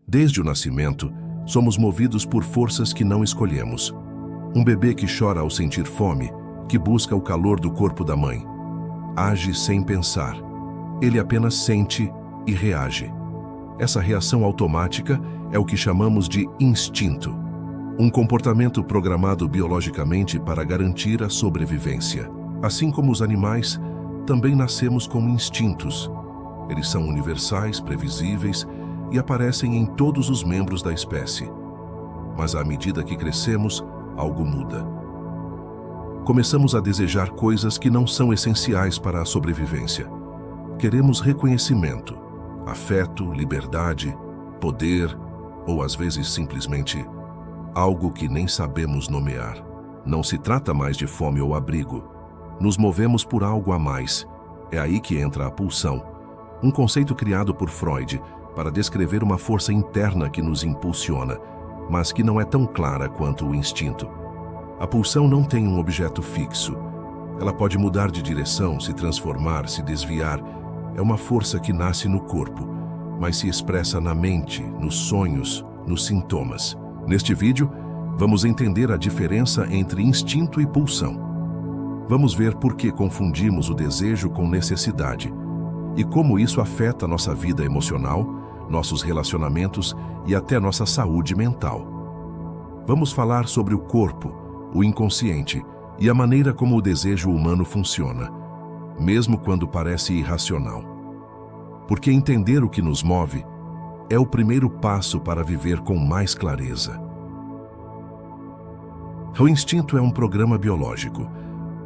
Desde o nascimento, somos movidos por forças que não escolhemos. Um bebê que chora ao sentir fome, que busca o calor do corpo da mãe. Age sem pensar. Ele apenas sente e reage. Essa reação automática é o que chamamos de instinto. Um comportamento programado biologicamente para garantir a sobrevivência. Assim como os animais, também nascemos com instintos. Eles são universais, previsíveis e aparecem em todos os membros da espécie. Mas à medida que crescemos, algo muda. Começamos a desejar coisas que não são essenciais para a sobrevivência. Queremos reconhecimento, afeto, liberdade, poder, ou às vezes simplesmente algo que nem sabemos nomear. Não se trata mais de fome ou abrigo. Nos movemos por algo a mais. É aí que entra a pulsão, um conceito criado por Freud para descrever uma força interna que nos impulsiona, mas que não é tão clara quanto o instinto. A pulsão não tem um objeto fixo. Ela pode mudar de direção, se transformar, se desviar. É uma força que nasce no corpo, mas se expressa na mente, nos sonhos, nos sintomas. Neste vídeo, vamos entender a diferença entre instinto e pulsão. Vamos ver por que confundimos o desejo com necessidade e como isso afeta nossa vida emocional, nossos relacionamentos e até nossa saúde mental. Vamos falar sobre o corpo, o inconsciente e a maneira como o desejo humano funciona, mesmo quando parece irracional. Porque entender o que nos move é o primeiro passo para viver com mais clareza. O instinto é um programa biológico,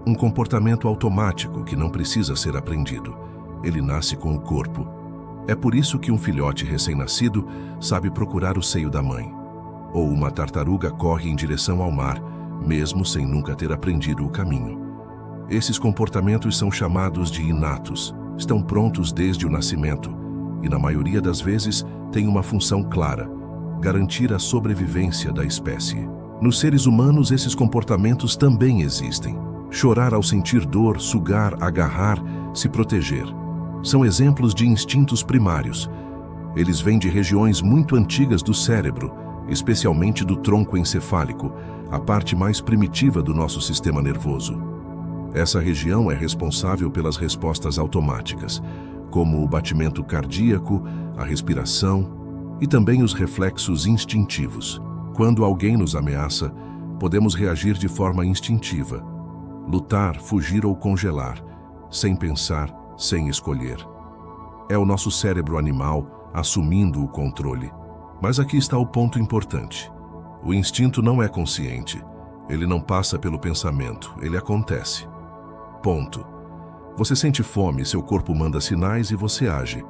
um comportamento automático que não precisa ser aprendido. Ele nasce com o corpo. É por isso que um filhote recém-nascido sabe procurar o seio da mãe. Ou uma tartaruga corre em direção ao mar, mesmo sem nunca ter aprendido o caminho. Esses comportamentos são chamados de inatos, estão prontos desde o nascimento e, na maioria das vezes, têm uma função clara: garantir a sobrevivência da espécie. Nos seres humanos, esses comportamentos também existem. Chorar ao sentir dor, sugar, agarrar, se proteger. São exemplos de instintos primários. Eles vêm de regiões muito antigas do cérebro, especialmente do tronco encefálico, a parte mais primitiva do nosso sistema nervoso. Essa região é responsável pelas respostas automáticas, como o batimento cardíaco, a respiração e também os reflexos instintivos. Quando alguém nos ameaça, podemos reagir de forma instintiva. Lutar, fugir ou congelar, sem pensar, sem escolher. É o nosso cérebro animal assumindo o controle. Mas aqui está o ponto importante. O instinto não é consciente. Ele não passa pelo pensamento, ele acontece. Ponto. Você sente fome, seu corpo manda sinais e você age.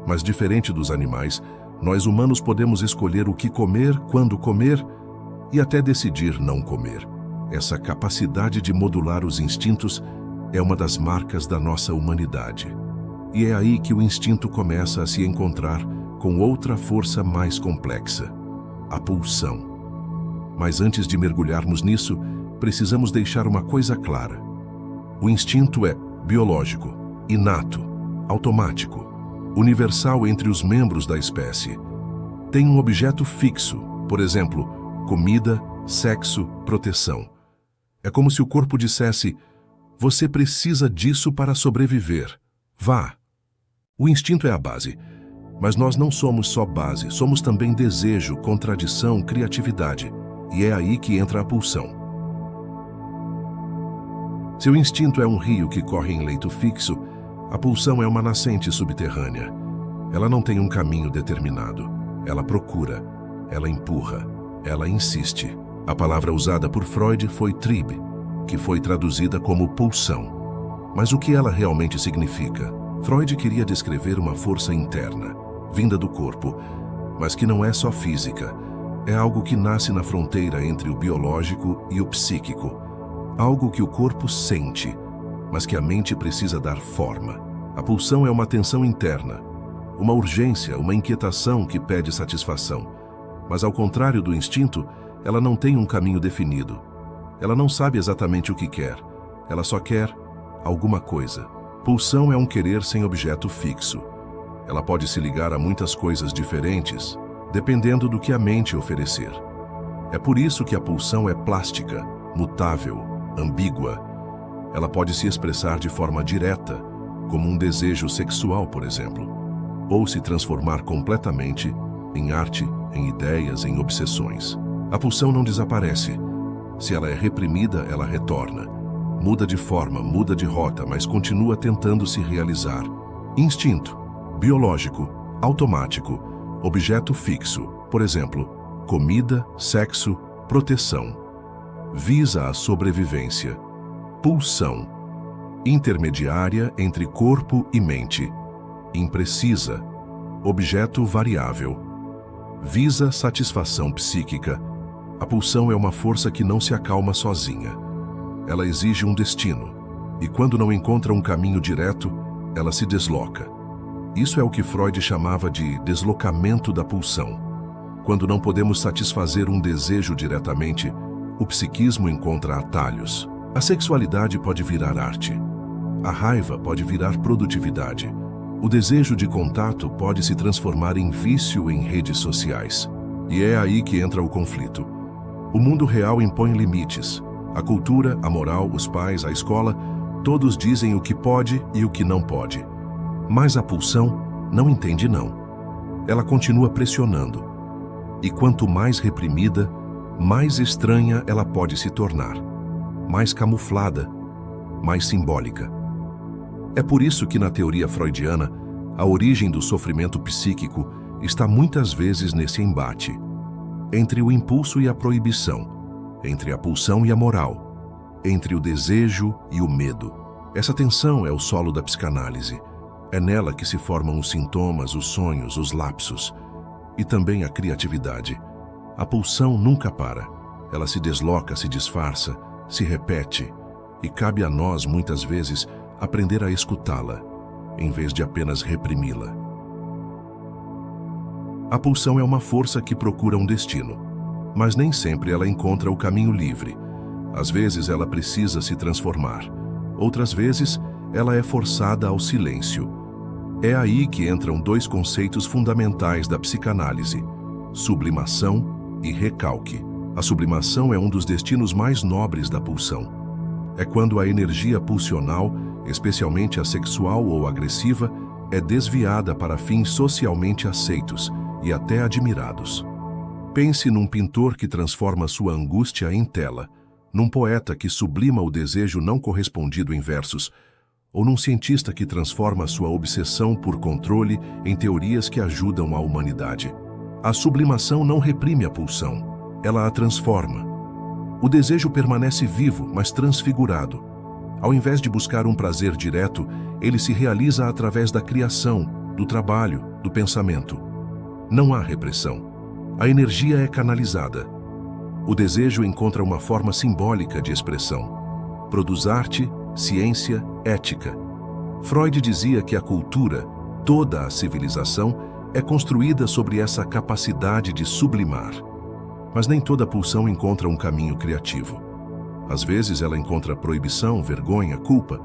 Mas diferente dos animais, nós humanos podemos escolher o que comer, quando comer e até decidir não comer. Essa capacidade de modular os instintos é uma das marcas da nossa humanidade. E é aí que o instinto começa a se encontrar com outra força mais complexa: a pulsão. Mas antes de mergulharmos nisso, precisamos deixar uma coisa clara. O instinto é biológico, inato, automático, universal entre os membros da espécie. Tem um objeto fixo, por exemplo, comida, sexo, proteção. É como se o corpo dissesse: você precisa disso para sobreviver. Vá. O instinto é a base, mas nós não somos só base, somos também desejo, contradição, criatividade. E é aí que entra a pulsão. Se o instinto é um rio que corre em leito fixo, a pulsão é uma nascente subterrânea. Ela não tem um caminho determinado. Ela procura, ela empurra, ela insiste. A palavra usada por Freud foi Trieb, que foi traduzida como pulsão. Mas o que ela realmente significa? Freud queria descrever uma força interna, vinda do corpo, mas que não é só física. É algo que nasce na fronteira entre o biológico e o psíquico. Algo que o corpo sente, mas que a mente precisa dar forma. A pulsão é uma tensão interna, uma urgência, uma inquietação que pede satisfação. Mas ao contrário do instinto, ela não tem um caminho definido. Ela não sabe exatamente o que quer. Ela só quer alguma coisa. Pulsão é um querer sem objeto fixo. Ela pode se ligar a muitas coisas diferentes, dependendo do que a mente oferecer. É por isso que a pulsão é plástica, mutável, ambígua. Ela pode se expressar de forma direta, como um desejo sexual, por exemplo, ou se transformar completamente em arte, em ideias, em obsessões. A pulsão não desaparece. Se ela é reprimida, ela retorna. Muda de forma, muda de rota, mas continua tentando se realizar. Instinto, biológico, automático, objeto fixo, por exemplo, comida, sexo, proteção. Visa a sobrevivência. Pulsão, intermediária entre corpo e mente. Imprecisa, objeto variável. Visa satisfação psíquica. A pulsão é uma força que não se acalma sozinha. Ela exige um destino, e quando não encontra um caminho direto, ela se desloca. Isso é o que Freud chamava de deslocamento da pulsão. Quando não podemos satisfazer um desejo diretamente, o psiquismo encontra atalhos. A sexualidade pode virar arte. A raiva pode virar produtividade. O desejo de contato pode se transformar em vício em redes sociais. E é aí que entra o conflito. O mundo real impõe limites. A cultura, a moral, os pais, a escola, todos dizem o que pode e o que não pode. Mas a pulsão não entende não. Ela continua pressionando. E quanto mais reprimida, mais estranha ela pode se tornar. Mais camuflada, mais simbólica. É por isso que na teoria freudiana, a origem do sofrimento psíquico está muitas vezes nesse embate. Entre o impulso e a proibição, entre a pulsão e a moral, entre o desejo e o medo. Essa tensão é o solo da psicanálise. É nela que se formam os sintomas, os sonhos, os lapsos e também a criatividade. A pulsão nunca para. Ela se desloca, se disfarça, se repete e cabe a nós, muitas vezes, aprender a escutá-la, em vez de apenas reprimi-la. A pulsão é uma força que procura um destino, mas nem sempre ela encontra o caminho livre. Às vezes ela precisa se transformar, outras vezes ela é forçada ao silêncio. É aí que entram dois conceitos fundamentais da psicanálise: sublimação e recalque. A sublimação é um dos destinos mais nobres da pulsão. É quando a energia pulsional, especialmente a sexual ou agressiva, é desviada para fins socialmente aceitos e até admirados. Pense num pintor que transforma sua angústia em tela, num poeta que sublima o desejo não correspondido em versos, ou num cientista que transforma sua obsessão por controle em teorias que ajudam a humanidade. A sublimação não reprime a pulsão, ela a transforma. O desejo permanece vivo, mas transfigurado. Ao invés de buscar um prazer direto, ele se realiza através da criação, do trabalho, do pensamento. Não há repressão. A energia é canalizada. O desejo encontra uma forma simbólica de expressão. Produz arte, ciência, ética. Freud dizia que a cultura, toda a civilização, é construída sobre essa capacidade de sublimar. Mas nem toda pulsão encontra um caminho criativo. Às vezes ela encontra proibição, vergonha, culpa,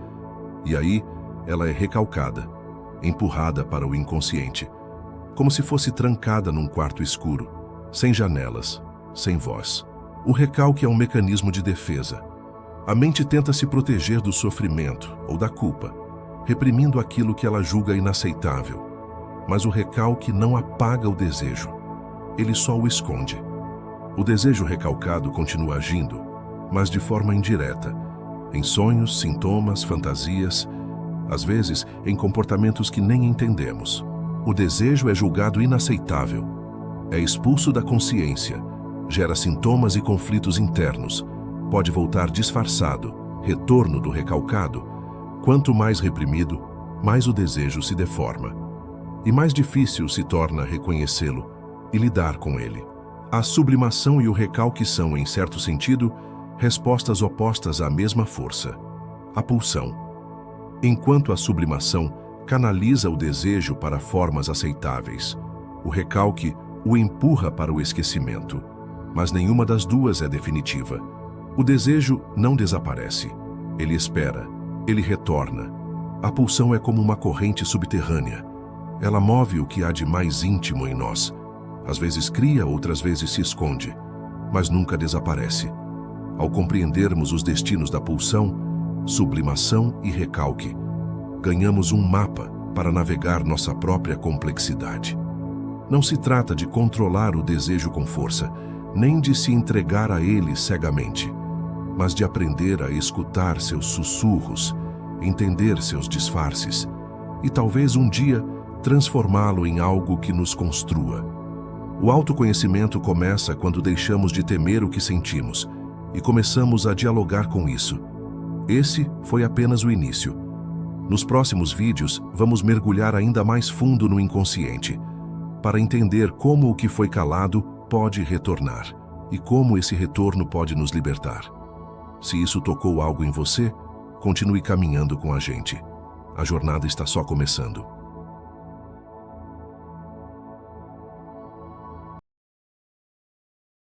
e aí ela é recalcada, empurrada para o inconsciente, como se fosse trancada num quarto escuro, sem janelas, sem voz. O recalque é um mecanismo de defesa. A mente tenta se proteger do sofrimento ou da culpa, reprimindo aquilo que ela julga inaceitável. Mas o recalque não apaga o desejo, ele só o esconde. O desejo recalcado continua agindo, mas de forma indireta, em sonhos, sintomas, fantasias, às vezes em comportamentos que nem entendemos. O desejo é julgado inaceitável, é expulso da consciência, gera sintomas e conflitos internos, pode voltar disfarçado, retorno do recalcado. Quanto mais reprimido, mais o desejo se deforma, e mais difícil se torna reconhecê-lo e lidar com ele. A sublimação e o recalque são, em certo sentido, respostas opostas à mesma força, a pulsão. Enquanto a sublimação canaliza o desejo para formas aceitáveis, o recalque o empurra para o esquecimento, mas nenhuma das duas é definitiva. O desejo não desaparece, ele espera, ele retorna. A pulsão é como uma corrente subterrânea. Ela move o que há de mais íntimo em nós, Às vezes cria, outras vezes se esconde, mas nunca desaparece. Ao compreendermos os destinos da pulsão, sublimação e recalque, ganhamos um mapa para navegar nossa própria complexidade. Não se trata de controlar o desejo com força, nem de se entregar a ele cegamente, mas de aprender a escutar seus sussurros, entender seus disfarces e talvez um dia transformá-lo em algo que nos construa. O autoconhecimento começa quando deixamos de temer o que sentimos e começamos a dialogar com isso. Esse foi apenas o início. Nos próximos vídeos, vamos mergulhar ainda mais fundo no inconsciente, para entender como o que foi calado pode retornar e como esse retorno pode nos libertar. Se isso tocou algo em você, continue caminhando com a gente. A jornada está só começando.